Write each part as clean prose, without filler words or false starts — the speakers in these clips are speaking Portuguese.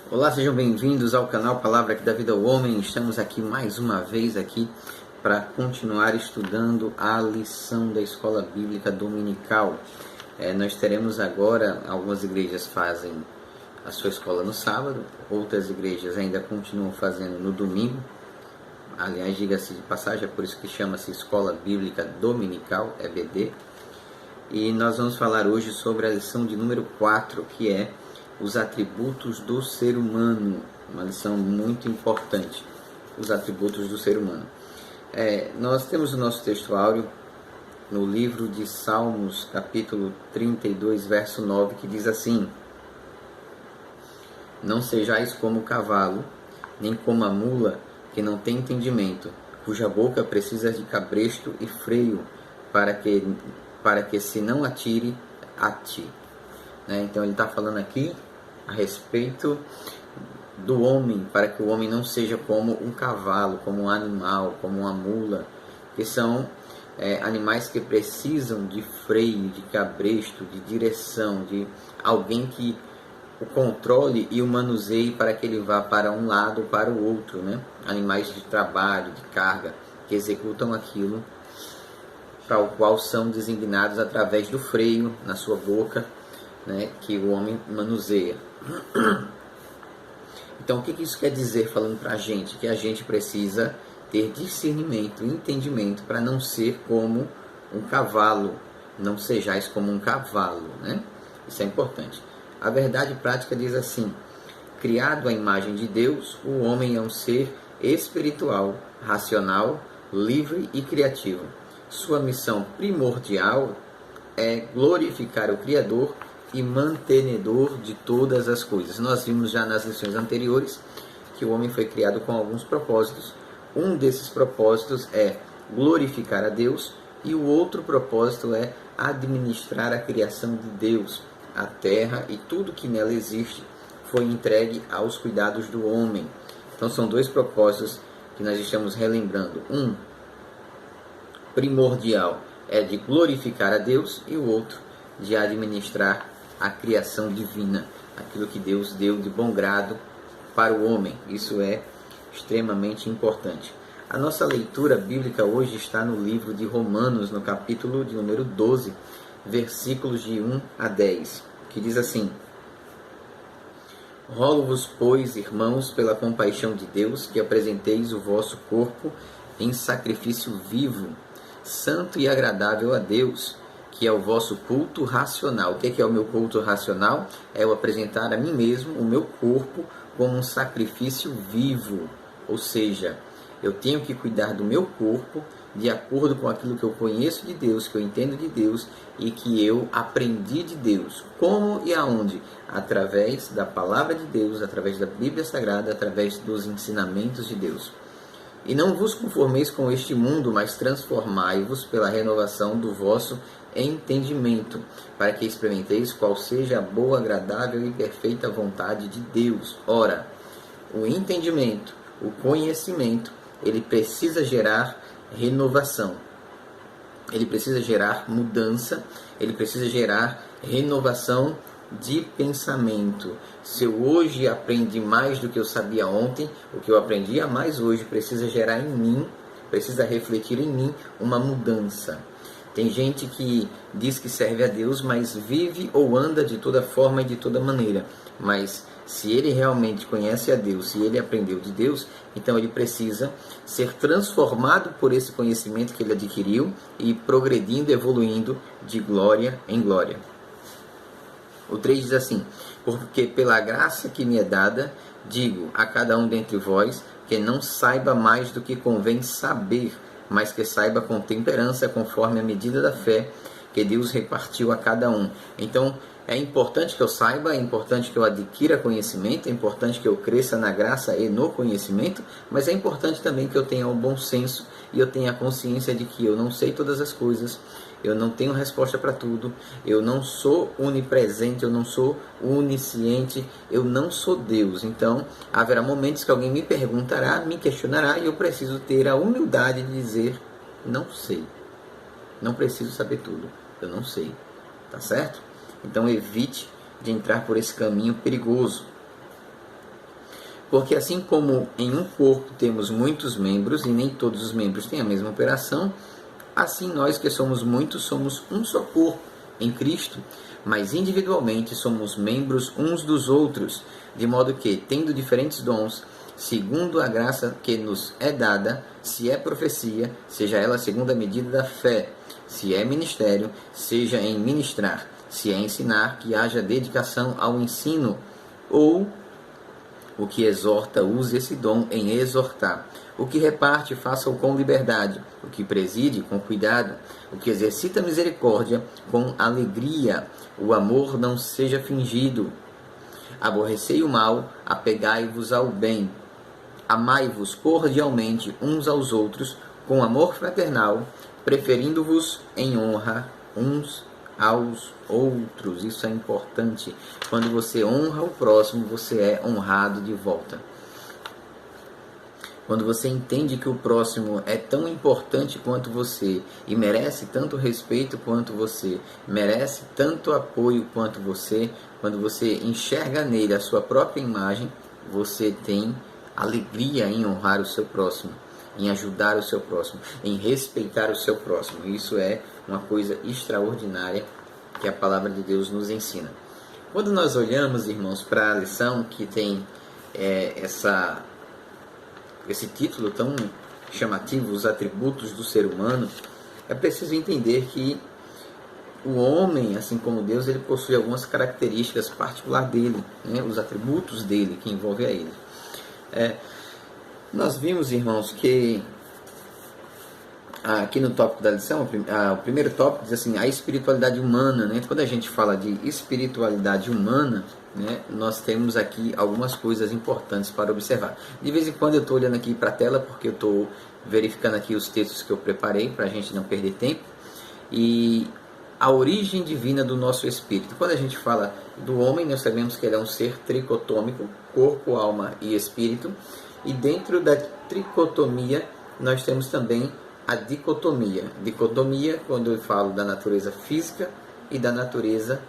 Olá, sejam bem-vindos ao canal Palavra que dá vida ao homem. Estamos aqui mais uma vez para continuar estudando a lição da Escola Bíblica Dominical. Nós teremos agora, algumas igrejas fazem a sua escola no sábado, outras igrejas ainda continuam fazendo no domingo. Aliás, diga-se de passagem, é por isso que chama-se Escola Bíblica Dominical, EBD. E nós vamos falar hoje sobre a lição de número 4, que é os atributos do ser humano. Uma lição muito importante, os atributos do ser humano. Nós temos o nosso texto áureo no livro de Salmos, capítulo 32, verso 9, que diz assim: Não sejais como o cavalo, nem como a mula, que não tem entendimento, cuja boca precisa de cabresto e freio, para que se não atire a ti. Então ele está falando aqui a respeito do homem, para que o homem não seja como um cavalo, como um animal, como uma mula, que são animais que precisam de freio, de cabresto, de direção, de alguém que o controle e o manuseie para que ele vá para um lado ou para o outro, Animais de trabalho, de carga, que executam aquilo para o qual são designados através do freio na sua boca, que o homem manuseia. Então, o que isso quer dizer falando para a gente? Que a gente precisa ter discernimento, entendimento, para não ser como um cavalo. Não sejais como um cavalo, Isso é importante. A verdade prática diz assim: criado à imagem de Deus, o homem é um ser espiritual, racional, livre e criativo. Sua missão primordial é glorificar o Criador e mantenedor de todas as coisas. Nós vimos já nas lições anteriores que o homem foi criado com alguns propósitos. Um desses propósitos é glorificar a Deus e o outro propósito é administrar a criação de Deus. A terra e tudo que nela existe foi entregue aos cuidados do homem. Então são dois propósitos que nós estamos relembrando. Um primordial é de glorificar a Deus e o outro de administrar a criação divina, aquilo que Deus deu de bom grado para o homem. Isso é extremamente importante. A nossa leitura bíblica hoje está no livro de Romanos, no capítulo de número 12, versículos de 1 a 10, que diz assim: Rogo-vos, pois, irmãos, pela compaixão de Deus, que apresenteis o vosso corpo em sacrifício vivo, santo e agradável a Deus, que é o vosso culto racional. O que é o meu culto racional? É eu apresentar a mim mesmo, o meu corpo, como um sacrifício vivo. Ou seja, eu tenho que cuidar do meu corpo de acordo com aquilo que eu conheço de Deus, que eu entendo de Deus e que eu aprendi de Deus. Como e aonde? Através da palavra de Deus, através da Bíblia Sagrada, através dos ensinamentos de Deus. E não vos conformeis com este mundo, mas transformai-vos pela renovação do vosso entendimento, para que experimenteis qual seja a boa, agradável e perfeita vontade de Deus. Ora, o entendimento, o conhecimento, ele precisa gerar renovação, ele precisa gerar mudança, ele precisa gerar renovação de pensamento. Se eu hoje aprendi mais do que eu sabia ontem, o que eu aprendi a mais hoje precisa gerar em mim, precisa refletir em mim uma mudança. Tem gente que diz que serve a Deus, mas vive ou anda de toda forma e de toda maneira. Mas se ele realmente conhece a Deus, se ele aprendeu de Deus, então ele precisa ser transformado por esse conhecimento que ele adquiriu e progredindo, evoluindo de glória em glória. O 3 diz assim: porque pela graça que me é dada, digo a cada um dentre vós, que não saiba mais do que convém saber, mas que saiba com temperança, conforme a medida da fé que Deus repartiu a cada um. Então, é importante que eu saiba, é importante que eu adquira conhecimento, é importante que eu cresça na graça e no conhecimento, mas é importante também que eu tenha um bom senso e eu tenha a consciência de que eu não sei todas as coisas, eu não tenho resposta para tudo, eu não sou onipresente, eu não sou onisciente, eu não sou Deus. Então, haverá momentos que alguém me perguntará, me questionará, e eu preciso ter a humildade de dizer: não sei, não preciso saber tudo, eu não sei, tá certo? Então evite de entrar por esse caminho perigoso. Porque assim como em um corpo temos muitos membros e nem todos os membros têm a mesma operação, assim nós que somos muitos somos um só corpo em Cristo, mas individualmente somos membros uns dos outros, de modo que, tendo diferentes dons, segundo a graça que nos é dada, se é profecia, seja ela segundo a medida da fé, se é ministério, seja em ministrar, se é ensinar, que haja dedicação ao ensino, ou o que exorta, use esse dom em exortar. O que reparte, faça-o com liberdade. O que preside, com cuidado. O que exercita misericórdia, com alegria. O amor não seja fingido. Aborrecei o mal, apegai-vos ao bem. Amai-vos cordialmente uns aos outros, com amor fraternal, preferindo-vos em honra uns aos outros. Isso é importante. Quando você honra o próximo, você é honrado de volta. Quando você entende que o próximo é tão importante quanto você e merece tanto respeito quanto você, merece tanto apoio quanto você, quando você enxerga nele a sua própria imagem, você tem alegria em honrar o seu próximo, em ajudar o seu próximo, em respeitar o seu próximo. Isso é uma coisa extraordinária que a palavra de Deus nos ensina. Quando nós olhamos, irmãos, para a lição que tem esse título tão chamativo, os atributos do ser humano, é preciso entender que o homem, assim como Deus, ele possui algumas características particulares dele, né? Os atributos dele que envolvem a ele. Nós vimos, irmãos, que aqui no tópico da lição, o primeiro tópico diz assim, a espiritualidade humana, né? Quando a gente fala de espiritualidade humana, né, nós temos aqui algumas coisas importantes para observar. De vez em quando eu estou olhando aqui para a tela, porque eu estou verificando aqui os textos que eu preparei, para a gente não perder tempo. E a origem divina do nosso espírito. Quando a gente fala do homem, nós sabemos que ele é um ser tricotômico, corpo, alma e espírito. E dentro da tricotomia, nós temos também a dicotomia. Dicotomia, quando eu falo da natureza física e da natureza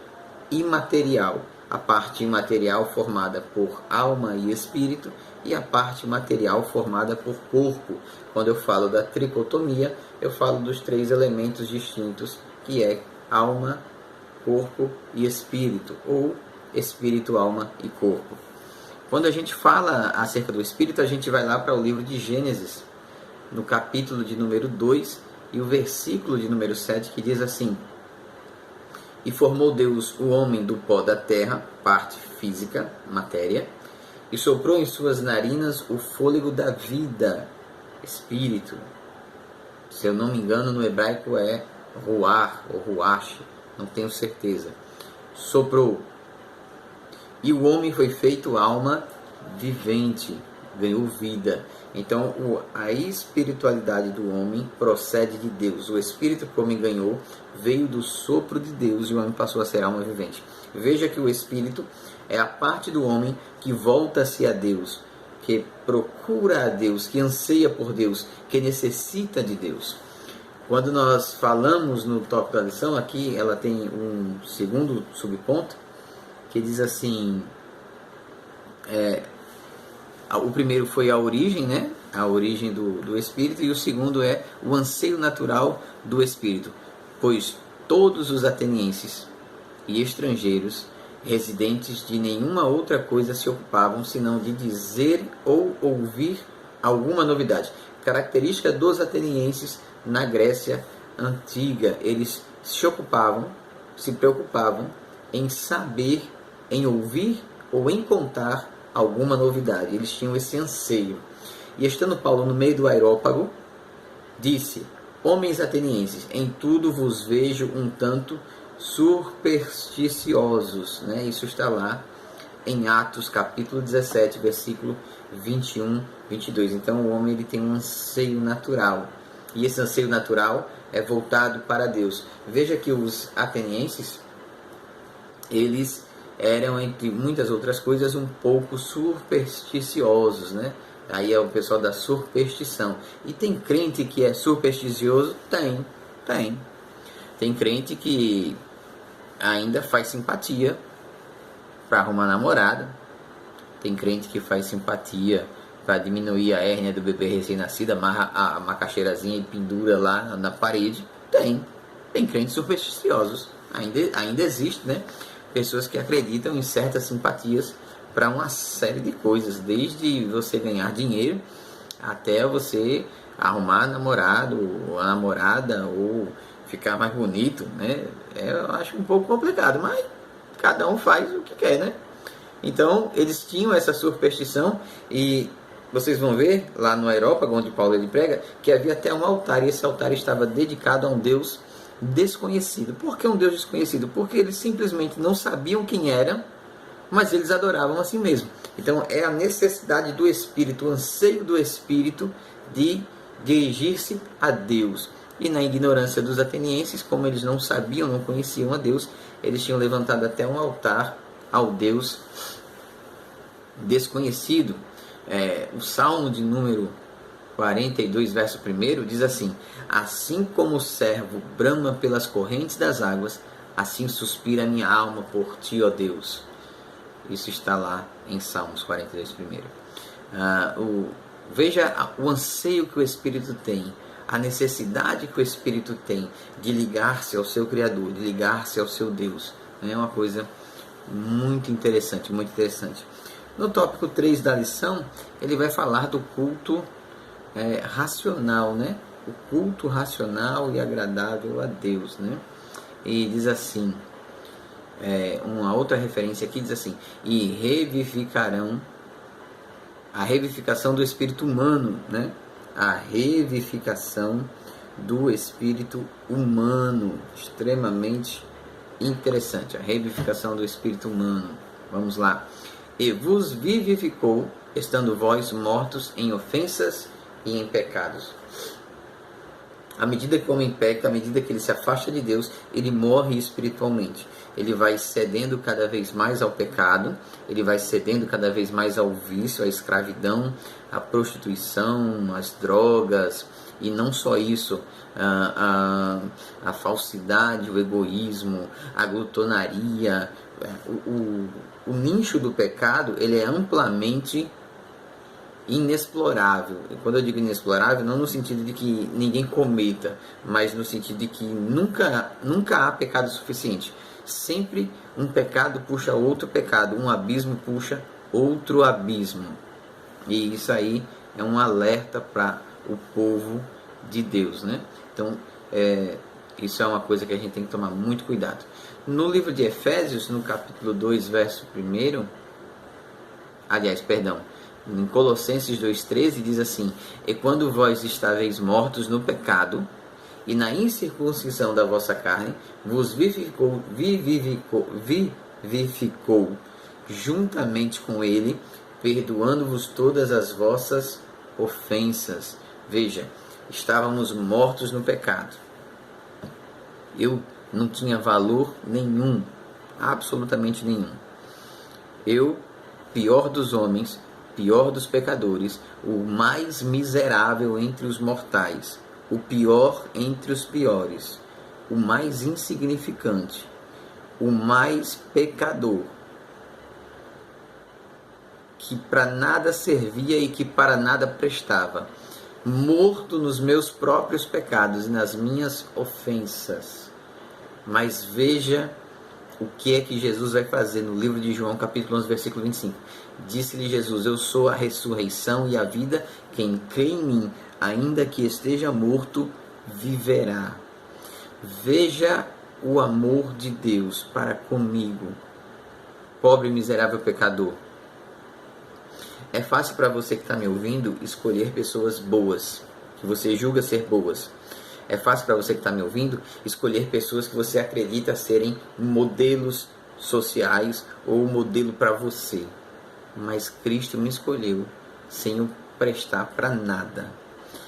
imaterial. A parte imaterial formada por alma e espírito e a parte material formada por corpo. Quando eu falo da tricotomia, eu falo dos três elementos distintos, que é alma, corpo e espírito, ou espírito, alma e corpo. Quando a gente fala acerca do espírito, a gente vai lá para o livro de Gênesis, no capítulo de número 2 e o versículo de número 7, que diz assim: e formou Deus o homem do pó da terra, parte física, matéria, e soprou em suas narinas o fôlego da vida, espírito. Se eu não me engano, no hebraico é ruar ou ruach, não tenho certeza. Soprou. E o homem foi feito alma vivente, ganhou vida. Então, a espiritualidade do homem procede de Deus. O espírito que o homem ganhou veio do sopro de Deus e o homem passou a ser alma vivente. Veja que o espírito é a parte do homem que volta-se a Deus, que procura a Deus, que anseia por Deus, que necessita de Deus. Quando nós falamos no tópico da lição, aqui ela tem um segundo subponto, que diz assim... o primeiro foi a origem, né? A origem do espírito, e o segundo é o anseio natural do espírito. Pois todos os atenienses e estrangeiros, residentes de nenhuma outra coisa se ocupavam, senão de dizer ou ouvir alguma novidade. Característica dos atenienses na Grécia Antiga, eles se preocupavam em saber, em ouvir ou em contar alguma novidade. Eles tinham esse anseio. E estando Paulo no meio do aerópago, disse: homens atenienses, em tudo vos vejo um tanto supersticiosos. Né? Isso está lá em Atos capítulo 17, versículo 21, 22. Então o homem ele tem um anseio natural. E esse anseio natural é voltado para Deus. Veja que os atenienses, eles eram, entre muitas outras coisas, um pouco supersticiosos, né? Aí é o pessoal da superstição. E tem crente que é supersticioso? Tem. Tem crente que ainda faz simpatia para arrumar namorada, Tem crente que faz simpatia para diminuir a hérnia do bebê recém-nascido, amarra a macaxeirazinha e pendura lá na parede. Tem crentes supersticiosos. Ainda existe, né? Pessoas que acreditam em certas simpatias para uma série de coisas, desde você ganhar dinheiro até você arrumar namorado ou namorada ou ficar mais bonito, né? Eu acho um pouco complicado, mas cada um faz o que quer, né? Então eles tinham essa superstição e vocês vão ver lá no Areópago, onde Paulo ele prega, que havia até um altar e esse altar estava dedicado a um Deus desconhecido. Por que um Deus desconhecido? Porque eles simplesmente não sabiam quem era, mas eles adoravam a si mesmo. Então é a necessidade do Espírito, o anseio do Espírito de dirigir-se a Deus. E na ignorância dos atenienses, como eles não sabiam, não conheciam a Deus, eles tinham levantado até um altar ao Deus desconhecido. O Salmo de número 42, verso 1, diz assim: assim como o servo brama pelas correntes das águas, assim suspira a minha alma por ti, ó Deus. Isso está lá em Salmos 42, 1. Veja o anseio que o Espírito tem, a necessidade que o Espírito tem de ligar-se ao seu Criador, de ligar-se ao seu Deus. É uma coisa muito interessante, muito interessante. No tópico 3 da lição, ele vai falar do culto racional, né? O culto racional e agradável a Deus, né? E diz assim, uma outra referência aqui diz assim: e revivificarão a revivificação do espírito humano, né? A revivificação do espírito humano, extremamente interessante, a revivificação do espírito humano. Vamos lá. E vos vivificou, estando vós mortos em ofensas e em pecados. À medida que o homem peca, à medida que ele se afasta de Deus, ele morre espiritualmente. Ele vai cedendo cada vez mais ao pecado, ele vai cedendo cada vez mais ao vício, à escravidão, à prostituição, às drogas, e não só isso, a falsidade, o egoísmo, a glutonaria. O nicho do pecado, ele é amplamente inexplorável. E quando eu digo inexplorável, não no sentido de que ninguém cometa, mas no sentido de que nunca há pecado suficiente. Sempre um pecado puxa outro pecado, um abismo puxa outro abismo. E isso aí é um alerta para o povo de Deus, né? Então, isso é uma coisa que a gente tem que tomar muito cuidado. No livro de Efésios, no capítulo 2, verso 1, em Colossenses 2,13 diz assim: e quando vós estáveis mortos no pecado, e na incircuncisão da vossa carne, vos vivificou juntamente com ele, perdoando-vos todas as vossas ofensas. Veja, estávamos mortos no pecado. Eu não tinha valor nenhum, absolutamente nenhum. Eu, pior dos homens, pior dos pecadores, o mais miserável entre os mortais, o pior entre os piores, o mais insignificante, o mais pecador, que para nada servia e que para nada prestava, morto nos meus próprios pecados e nas minhas ofensas. Mas veja o que é que Jesus vai fazer no livro de João, capítulo 11, versículo 25. Disse-lhe Jesus: eu sou a ressurreição e a vida, quem crê em mim, ainda que esteja morto, viverá. Veja o amor de Deus para comigo, pobre e miserável pecador. É fácil para você que está me ouvindo escolher pessoas boas, que você julga ser boas. É fácil para você que está me ouvindo escolher pessoas que você acredita serem modelos sociais ou modelo para você. Mas Cristo me escolheu sem eu prestar para nada,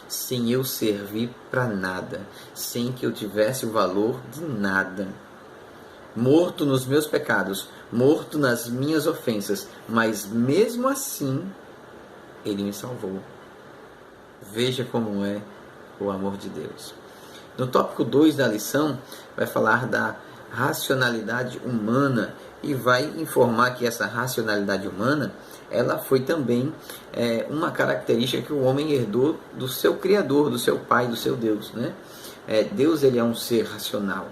sem eu servir para nada, sem que eu tivesse o valor de nada. Morto nos meus pecados, morto nas minhas ofensas, mas mesmo assim, Ele me salvou. Veja como é o amor de Deus. No tópico 2 da lição, vai falar da racionalidade humana e vai informar que essa racionalidade humana, ela foi também uma característica que o homem herdou do seu Criador, do seu Pai, do seu Deus, né? Deus, ele é um ser racional.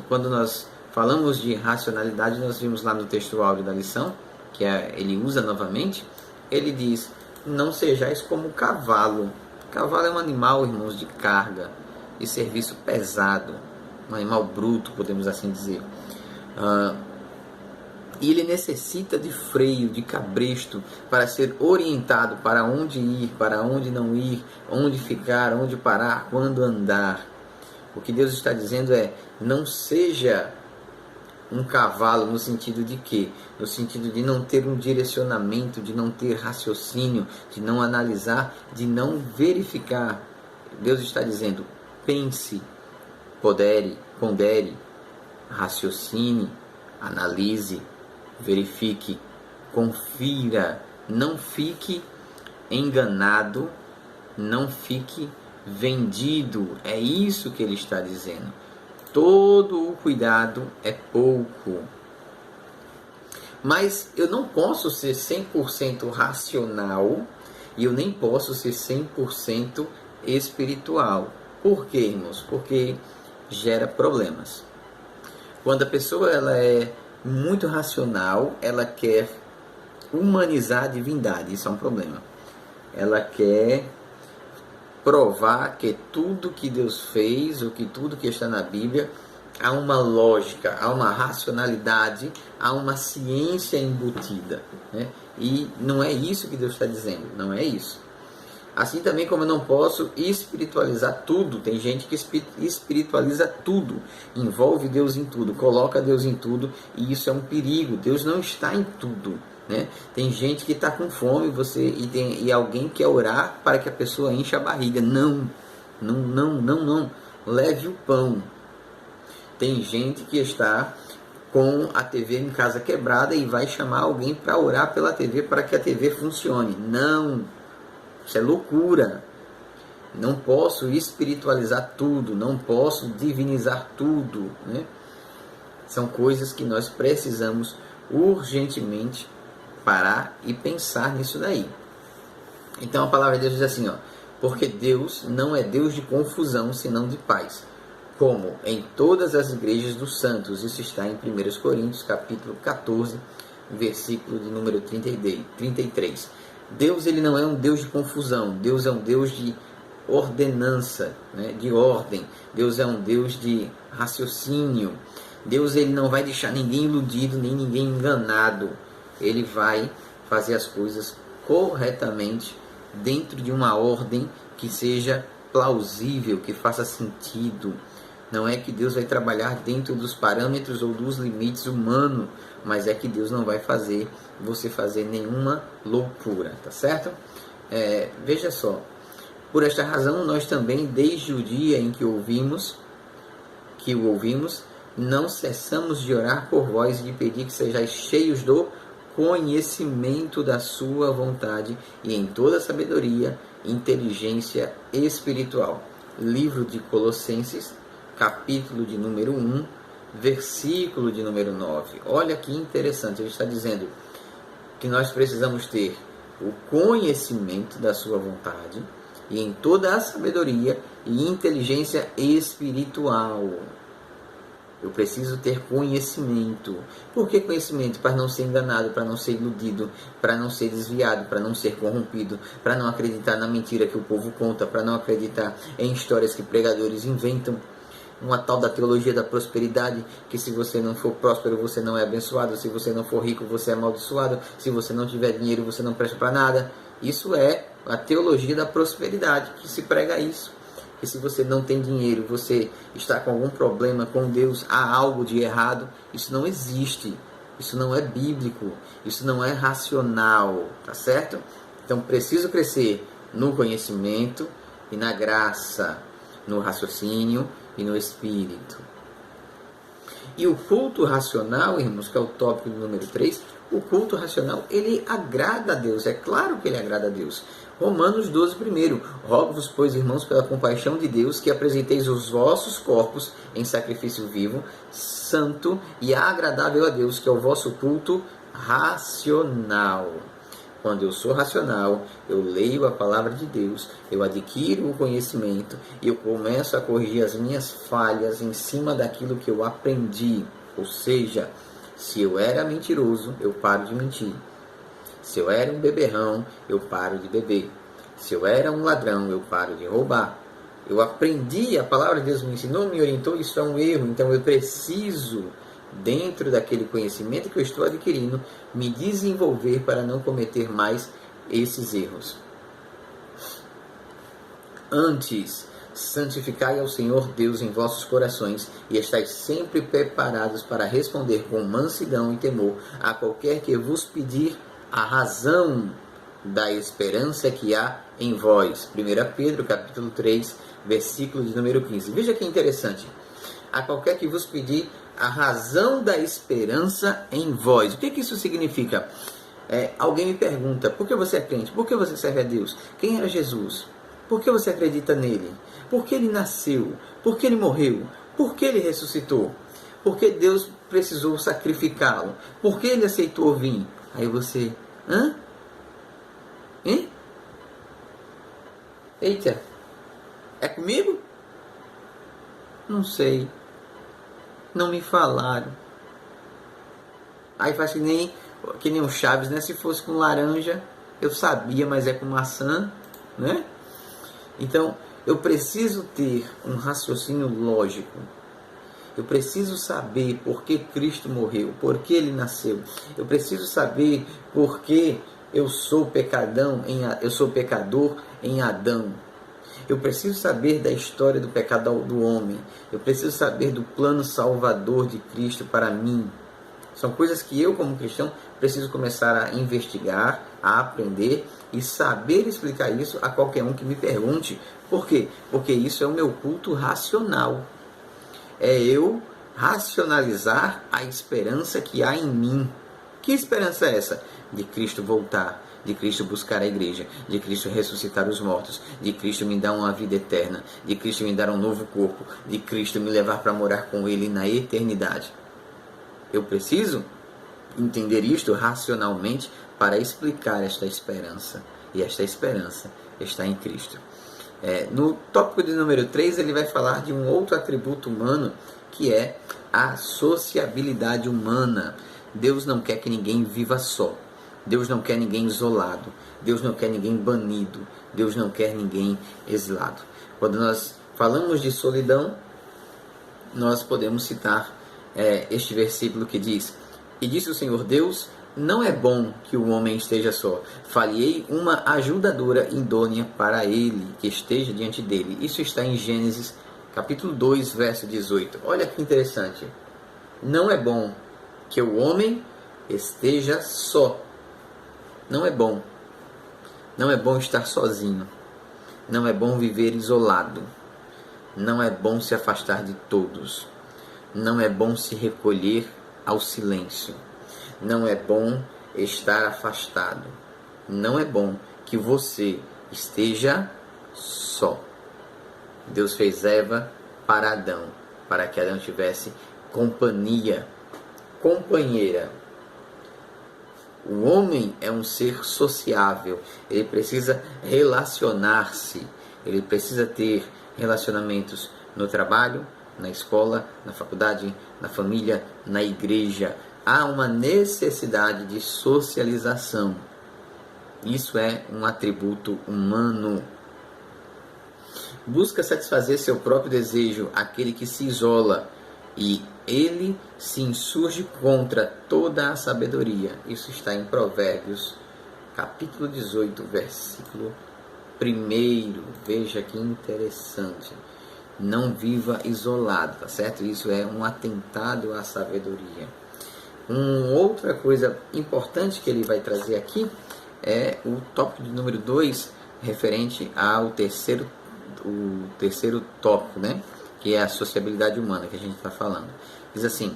Quando nós falamos de racionalidade, nós vimos lá no texto áudio da lição, que ele usa novamente, ele diz: não sejais como o cavalo. O cavalo é um animal, irmãos, de carga, de serviço pesado, um animal bruto, podemos assim dizer. E ele necessita de freio, de cabresto, para ser orientado para onde ir, para onde não ir, onde ficar, onde parar, quando andar. O que Deus está dizendo é: não seja um cavalo no sentido de quê? No sentido de não ter um direcionamento, de não ter raciocínio, de não analisar, de não verificar. Deus está dizendo: pense, pondere, raciocine, analise, verifique, confira, não fique enganado, não fique vendido. É isso que ele está dizendo. Todo o cuidado é pouco. Mas eu não posso ser 100% racional e eu nem posso ser 100% espiritual. Por quê, irmãos? Porque gera problemas. Quando a pessoa ela é muito racional, ela quer humanizar a divindade. Isso é um problema. Ela quer provar que tudo que Deus fez, ou que tudo que está na Bíblia, há uma lógica, há uma racionalidade, há uma ciência embutida, né? E não é isso que Deus está dizendo, não é isso. Assim também como eu não posso espiritualizar tudo. Tem gente que espiritualiza tudo, envolve Deus em tudo, coloca Deus em tudo, e isso é um perigo. Deus não está em tudo, né? Tem gente que está com fome e alguém quer orar para que a pessoa encha a barriga. Não. Leve o pão. Tem gente que está com a TV em casa quebrada e vai chamar alguém para orar pela TV para que a TV funcione. Não. Isso é loucura. Não posso espiritualizar tudo, não posso divinizar tudo, né? São coisas que nós precisamos urgentemente parar e pensar nisso daí. Então a palavra de Deus diz assim, porque Deus não é Deus de confusão, senão de paz, como em todas as igrejas dos santos. Isso está em 1 Coríntios, capítulo 14, versículo de número 33. Deus, ele não é um Deus de confusão. Deus é um Deus de ordenança, né? De ordem. Deus é um Deus de raciocínio. Deus, ele não vai deixar ninguém iludido, nem ninguém enganado. Ele vai fazer as coisas corretamente, dentro de uma ordem que seja plausível, que faça sentido. Não é que Deus vai trabalhar dentro dos parâmetros ou dos limites humanos, mas é que Deus não vai fazer você fazer nenhuma loucura, tá certo? Veja só, por esta razão nós também, desde o dia em que o ouvimos, não cessamos de orar por vós e de pedir que sejais cheios do conhecimento da sua vontade e em toda sabedoria, inteligência espiritual. Livro de Colossenses, capítulo de número 1, versículo de número 9. Olha que interessante, ele está dizendo que nós precisamos ter o conhecimento da sua vontade e em toda a sabedoria e inteligência espiritual. Eu preciso ter conhecimento. Por que conhecimento? Para não ser enganado, para não ser iludido, para não ser desviado, para não ser corrompido, para não acreditar na mentira que o povo conta, para não acreditar em histórias que pregadores inventam. Uma tal da teologia da prosperidade, que se você não for próspero, você não é abençoado, se você não for rico, você é amaldiçoado, se você não tiver dinheiro, você não presta para nada. Isso é a teologia da prosperidade, que se prega isso. Que se você não tem dinheiro, você está com algum problema com Deus, há algo de errado. Isso não existe, isso não é bíblico, isso não é racional, tá certo? Então preciso crescer no conhecimento e na graça, no raciocínio e no espírito. E o culto racional, irmãos, que é o tópico número 3, O culto racional, ele agrada a Deus, é claro que ele agrada a Deus. Romanos 12, primeiro, rogo-vos, pois, irmãos, pela compaixão de Deus, que apresenteis os vossos corpos em sacrifício vivo, santo e agradável a Deus, que é o vosso culto racional. Quando eu sou racional, eu leio a palavra de Deus, eu adquiro o conhecimento e eu começo a corrigir as minhas falhas em cima daquilo que eu aprendi. Ou seja, se eu era mentiroso, eu paro de mentir. Se eu era um beberrão, eu paro de beber. Se eu era um ladrão, eu paro de roubar. Eu aprendi, a palavra de Deus me ensinou, me orientou, isso é um erro. Então eu preciso, dentro daquele conhecimento que eu estou adquirindo, me desenvolver para não cometer mais esses erros. Antes, santificai ao Senhor Deus em vossos corações e estais sempre preparados para responder com mansidão e temor a qualquer que vos pedir a razão da esperança que há em vós. 1 Pedro, capítulo 3, versículo de número 15. Veja que interessante. A qualquer que vos pedir a razão da esperança em vós. O que isso significa? Alguém me pergunta, por que você é crente? Por que você serve a Deus? Quem era Jesus? Por que você acredita nele? Por que ele nasceu? Por que ele morreu? Por que ele ressuscitou? Por que Deus precisou sacrificá-lo? Por que ele aceitou vir? Aí você... Hã? Hein? Eita, é comigo? Não sei. Não me falaram. Aí faz que nem o Chaves, né? Se fosse com laranja, eu sabia, mas é com maçã, né? Então, eu preciso ter um raciocínio lógico. Eu preciso saber por que Cristo morreu, por que ele nasceu. Eu preciso saber por que eu sou pecador em Adão. Eu preciso saber da história do pecado do homem. Eu preciso saber do plano salvador de Cristo para mim. São coisas que eu, como cristão, preciso começar a investigar, a aprender e saber explicar isso a qualquer um que me pergunte. Por quê? Porque isso é o meu culto racional. É eu racionalizar a esperança que há em mim. Que esperança é essa? De Cristo voltar, de Cristo buscar a igreja, de Cristo ressuscitar os mortos, de Cristo me dar uma vida eterna, de Cristo me dar um novo corpo, de Cristo me levar para morar com Ele na eternidade. Eu preciso entender isto racionalmente para explicar esta esperança. E esta esperança está em Cristo. No tópico de número 3, ele vai falar de um outro atributo humano, que é a sociabilidade humana. Deus não quer que ninguém viva só. Deus não quer ninguém isolado. Deus não quer ninguém banido. Deus não quer ninguém exilado. Quando nós falamos de solidão, nós podemos citar este versículo que diz: E disse o Senhor Deus, não é bom que o homem esteja só. Falhei uma ajudadora idônea para ele, que esteja diante dele. Isso está em Gênesis, capítulo 2, verso 18. Olha que interessante. Não é bom que o homem esteja só. Não é bom. Não é bom estar sozinho. Não é bom viver isolado. Não é bom se afastar de todos. Não é bom se recolher ao silêncio. Não é bom estar afastado. Não é bom que você esteja só. Deus fez Eva para Adão, para que Adão tivesse companhia, companheira. O homem é um ser sociável, ele precisa relacionar-se, ele precisa ter relacionamentos no trabalho, na escola, na faculdade, na família, na igreja. Há uma necessidade de socialização. Isso é um atributo humano. Busca satisfazer seu próprio desejo, aquele que se isola, e ele se insurge contra toda a sabedoria. Isso está em Provérbios, capítulo 18, versículo 1. Veja que interessante. Não viva isolado, tá certo? Isso é um atentado à sabedoria. Outra coisa importante que ele vai trazer aqui é o tópico de número 2, referente ao terceiro tópico, né? Que é a sociabilidade humana que a gente está falando. Diz assim: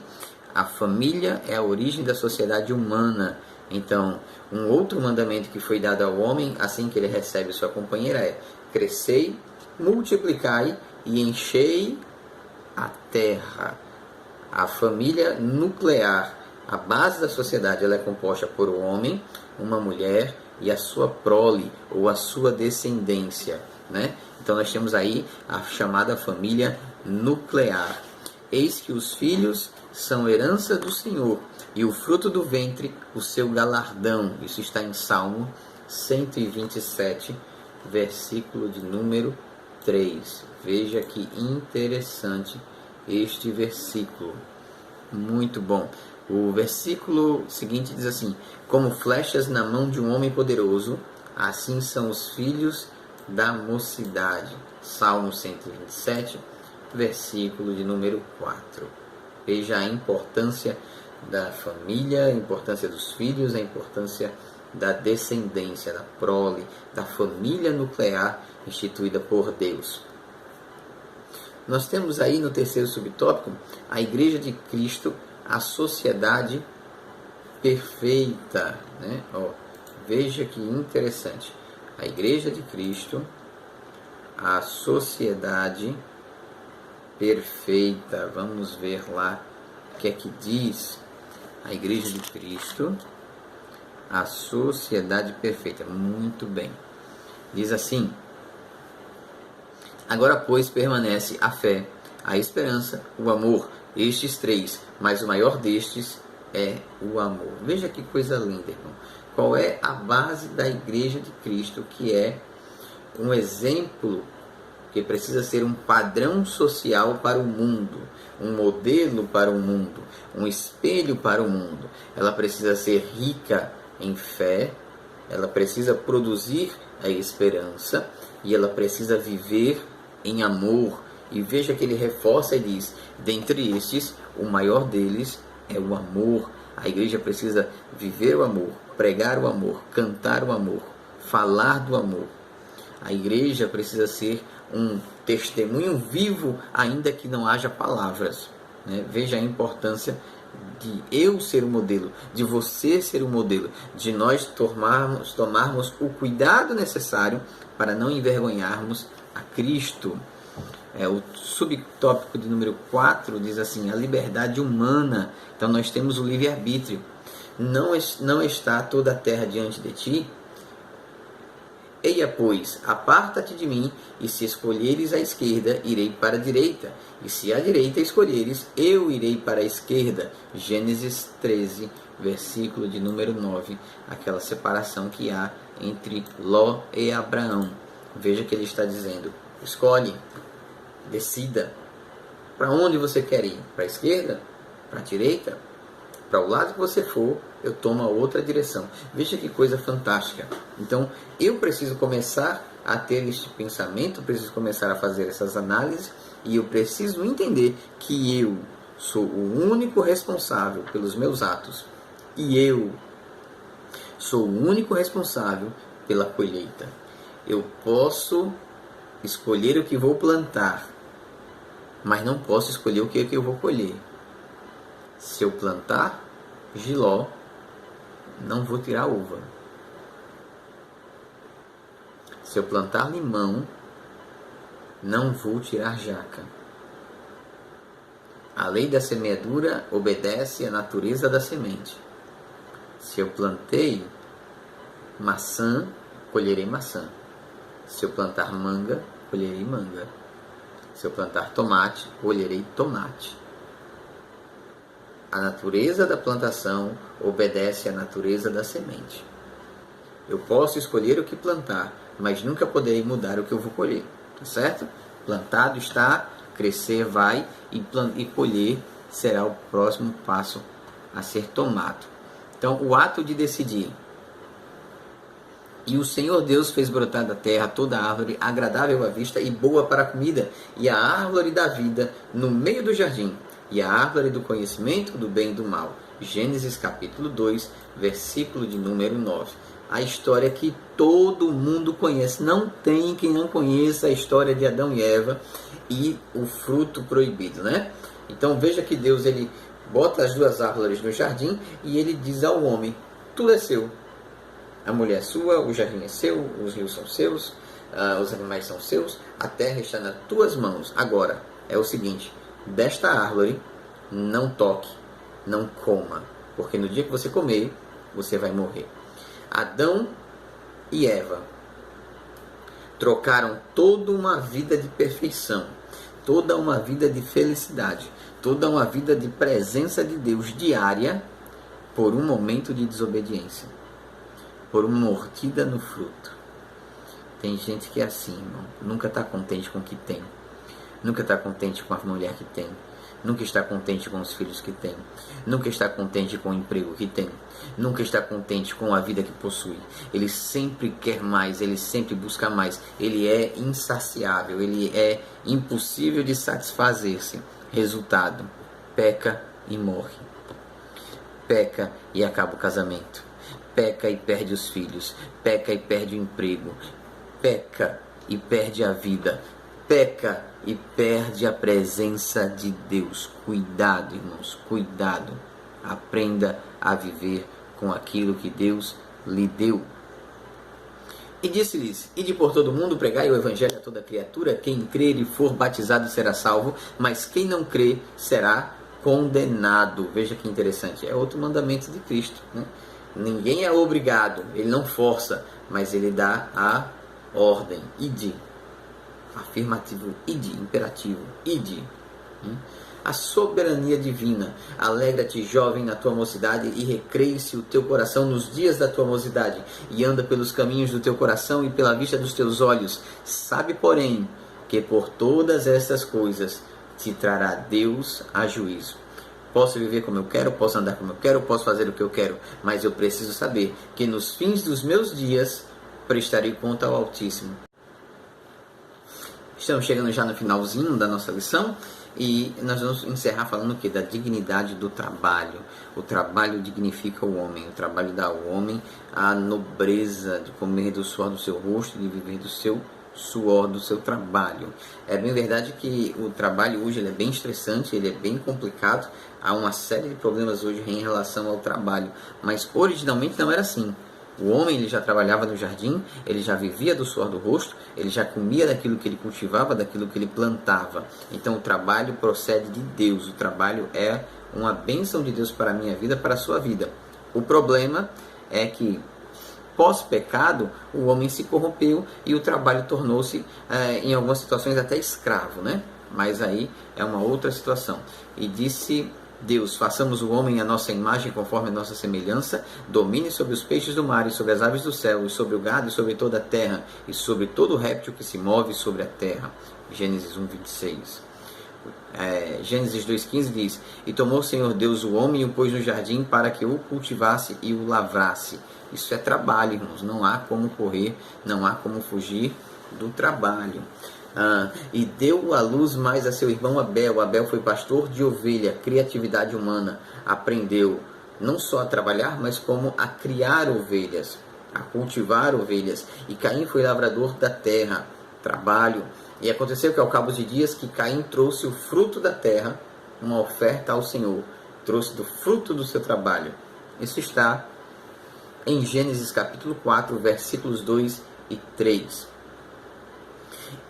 A família é a origem da sociedade humana. Então, um outro mandamento que foi dado ao homem, assim que ele recebe sua companheira, é: crescei, multiplicai e enchei a terra. A família nuclear, a base da sociedade, ela é composta por um homem, uma mulher e a sua prole, ou a sua descendência, né? Então nós temos aí a chamada família nuclear. Eis que os filhos são herança do Senhor, e o fruto do ventre, o seu galardão. Isso está em Salmo 127, versículo de número 3. Veja que interessante este versículo. Muito bom. O versículo seguinte diz assim: como flechas na mão de um homem poderoso, assim são os filhos da mocidade. Salmo 127, versículo de número 4. Veja a importância da família, a importância dos filhos, a importância da descendência, da prole, da família nuclear instituída por Deus. Nós temos aí no terceiro subtópico a Igreja de Cristo, a sociedade perfeita, né? Veja que interessante. A Igreja de Cristo, a sociedade perfeita. Vamos ver lá o que é que diz a Igreja de Cristo, a sociedade perfeita. Muito bem. Diz assim: agora, pois, permanece a fé, a esperança, o amor, estes três, mas o maior destes é o amor. Veja que coisa linda, irmão. Qual é a base da Igreja de Cristo, que é um exemplo, que precisa ser um padrão social para o mundo, um modelo para o mundo, um espelho para o mundo. Ela precisa ser rica em fé, ela precisa produzir a esperança e ela precisa viver em amor. E veja que ele reforça e diz: dentre estes, o maior deles é o amor. A igreja precisa viver o amor, pregar o amor, cantar o amor, falar do amor. A igreja precisa ser um testemunho vivo, ainda que não haja palavras, né? Veja a importância de eu ser o modelo, de você ser o modelo, de nós tomarmos o cuidado necessário para não envergonharmos a Cristo. O subtópico de número 4 diz assim: a liberdade humana. Então nós temos o livre-arbítrio. Não está toda a terra diante de ti? Eia, pois, aparta-te de mim, e se escolheres a esquerda, irei para a direita, e se a direita escolheres, eu irei para a esquerda. Gênesis 13, versículo de número 9, aquela separação que há entre Ló e Abraão. Veja que ele está dizendo: escolhe, decida, para onde você quer ir, para a esquerda, para a direita, para o lado que você for, eu tomo a outra direção. Veja que coisa fantástica. Então, eu preciso começar a ter este pensamento, preciso começar a fazer essas análises, e eu preciso entender que eu sou o único responsável pelos meus atos, e eu sou o único responsável pela colheita. Eu posso escolher o que vou plantar, mas não posso escolher o que eu vou colher. Se eu plantar jiló, não vou tirar uva. Se eu plantar limão, não vou tirar jaca. A lei da semeadura obedece à natureza da semente. Se eu plantei maçã, colherei maçã. Se eu plantar manga, colherei manga. Se eu plantar tomate, colherei tomate. A natureza da plantação obedece à natureza da semente. Eu posso escolher o que plantar, mas nunca poderei mudar o que eu vou colher, tá certo? Plantado está, crescer vai, e colher será o próximo passo a ser tomado. Então, o ato de decidir. E o Senhor Deus fez brotar da terra toda árvore agradável à vista e boa para a comida, e a árvore da vida no meio do jardim, e a árvore do conhecimento do bem e do mal. Gênesis capítulo 2, versículo de número 9. A história que todo mundo conhece. Não tem quem não conheça a história de Adão e Eva e o fruto proibido, né? Então veja que Deus ele bota as duas árvores no jardim e ele diz ao homem: tudo é seu. A mulher é sua, o jardim é seu, os rios são seus, os animais são seus, a terra está nas tuas mãos. Agora, é o seguinte: desta árvore não toque, não coma, porque no dia que você comer, você vai morrer. Adão e Eva trocaram toda uma vida de perfeição, toda uma vida de felicidade, toda uma vida de presença de Deus diária por um momento de desobediência, por uma mordida no fruto. Tem gente que é assim, irmão, nunca está contente com o que tem, nunca está contente com a mulher que tem, nunca está contente com os filhos que tem, nunca está contente com o emprego que tem, nunca está contente com a vida que possui. Ele sempre quer mais, ele sempre busca mais, ele é insaciável, ele é impossível de satisfazer-se. Resultado: peca e morre, peca e acaba o casamento, peca e perde os filhos, peca e perde o emprego, peca e perde a vida, peca e perde a presença de Deus. Cuidado, irmãos, cuidado. Aprenda a viver com aquilo que Deus lhe deu. E disse-lhes: ide por todo mundo, pregai o evangelho a toda criatura. Quem crer e for batizado será salvo, mas quem não crer será condenado. Veja que interessante, é outro mandamento de Cristo, né? Ninguém é obrigado, ele não força, mas ele dá a ordem. Ide. Afirmativo, ide, imperativo, ide. A soberania divina. Alegra-te, jovem, na tua mocidade, e recreie-se o teu coração nos dias da tua mocidade, e anda pelos caminhos do teu coração e pela vista dos teus olhos. Sabe, porém, que por todas estas coisas te trará Deus a juízo. Posso viver como eu quero, posso andar como eu quero, posso fazer o que eu quero, mas eu preciso saber que nos fins dos meus dias prestarei conta ao Altíssimo. Estamos chegando já no finalzinho da nossa lição e nós vamos encerrar falando o quê? Da dignidade do trabalho. O trabalho dignifica o homem, o trabalho dá ao homem a nobreza de comer do suor do seu rosto, de viver do seu suor, do seu trabalho. É bem verdade que o trabalho hoje ele é bem estressante, ele é bem complicado, há uma série de problemas hoje em relação ao trabalho, mas originalmente não era assim. O homem ele já trabalhava no jardim, ele já vivia do suor do rosto, ele já comia daquilo que ele cultivava, daquilo que ele plantava. Então o trabalho procede de Deus, o trabalho é uma bênção de Deus para a minha vida, para a sua vida. O problema é que pós-pecado o homem se corrompeu e o trabalho tornou-se em algumas situações até escravo, né? Mas aí é uma outra situação. E disse Deus: façamos o homem à nossa imagem, conforme a nossa semelhança, domine sobre os peixes do mar, e sobre as aves do céu, e sobre o gado, e sobre toda a terra, e sobre todo réptil que se move sobre a terra. Gênesis 1:26. Gênesis 2:15 diz: e tomou o Senhor Deus o homem e o pôs no jardim para que o cultivasse e o lavrasse. Isso é trabalho, irmãos, não há como correr, não há como fugir do trabalho. E deu à luz mais a seu irmão Abel. Abel foi pastor de ovelha, criatividade humana. Aprendeu não só a trabalhar, mas como a criar ovelhas, a cultivar ovelhas. E Caim foi lavrador da terra, trabalho. E aconteceu que ao cabo de dias que Caim trouxe o fruto da terra, uma oferta ao Senhor, trouxe do fruto do seu trabalho. Isso está em Gênesis capítulo 4, versículos 2 e 3.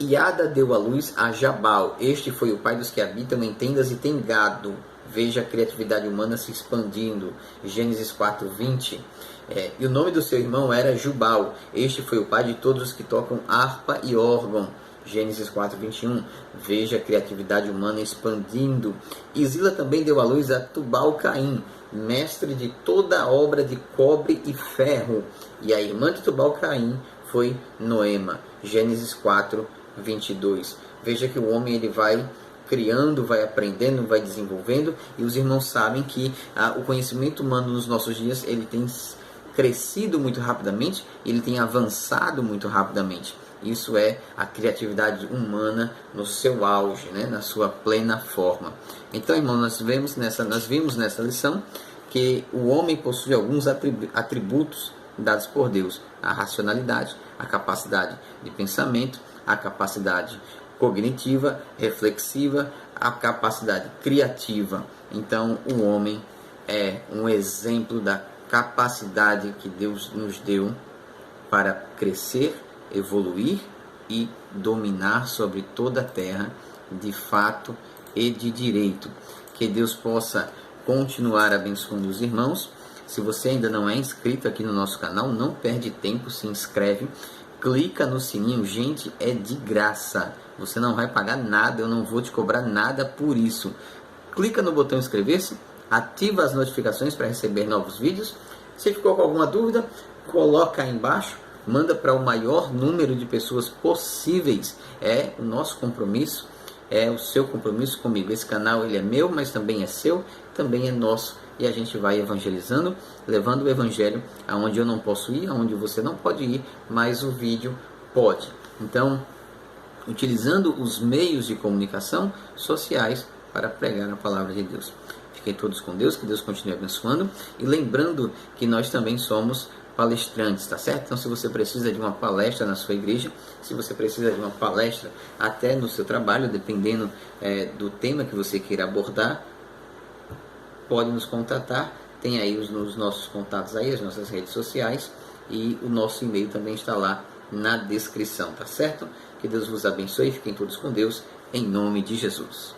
E Ada deu à luz a Jabal. Este foi o pai dos que habitam em tendas e têm gado. Veja a criatividade humana se expandindo. Gênesis 4:20. E o nome do seu irmão era Jubal. Este foi o pai de todos os que tocam harpa e órgão. Gênesis 4:21. Veja a criatividade humana expandindo. E Zila também deu à luz a Tubal-Caim, mestre de toda a obra de cobre e ferro. E a irmã de Tubal-Caim foi Noema. Gênesis 4:22. Veja que o homem ele vai criando, vai aprendendo, vai desenvolvendo, e os irmãos sabem que o conhecimento humano nos nossos dias ele tem crescido muito rapidamente, ele tem avançado muito rapidamente. Isso é a criatividade humana no seu auge, né? Na sua plena forma. Então, irmão, nós vimos nessa lição que o homem possui alguns atributos dados por Deus: a racionalidade, a capacidade de pensamento, a capacidade cognitiva, reflexiva, a capacidade criativa. Então, o homem é um exemplo da capacidade que Deus nos deu para crescer, evoluir e dominar sobre toda a terra, de fato e de direito. Que Deus possa continuar abençoando os irmãos. Se você ainda não é inscrito aqui no nosso canal, não perde tempo, se inscreve, clica no sininho, gente, é de graça, você não vai pagar nada, eu não vou te cobrar nada por isso. Clica no botão inscrever-se, ativa as notificações para receber novos vídeos. Se ficou com alguma dúvida, coloca aí embaixo, manda para o maior número de pessoas possíveis. É o nosso compromisso, é o seu compromisso comigo. Esse canal ele é meu, mas também é seu, também é nosso. E a gente vai evangelizando, levando o evangelho aonde eu não posso ir, aonde você não pode ir, mas o vídeo pode. Então, utilizando os meios de comunicação sociais para pregar a palavra de Deus. Fiquem todos com Deus, que Deus continue abençoando. E lembrando que nós também somos palestrantes, tá certo? Então, se você precisa de uma palestra na sua igreja, se você precisa de uma palestra até no seu trabalho, dependendo do tema que você queira abordar, pode nos contatar. Tem aí os nossos contatos aí, as nossas redes sociais, e o nosso e-mail também está lá na descrição, tá certo? Que Deus vos abençoe, fiquem todos com Deus, em nome de Jesus.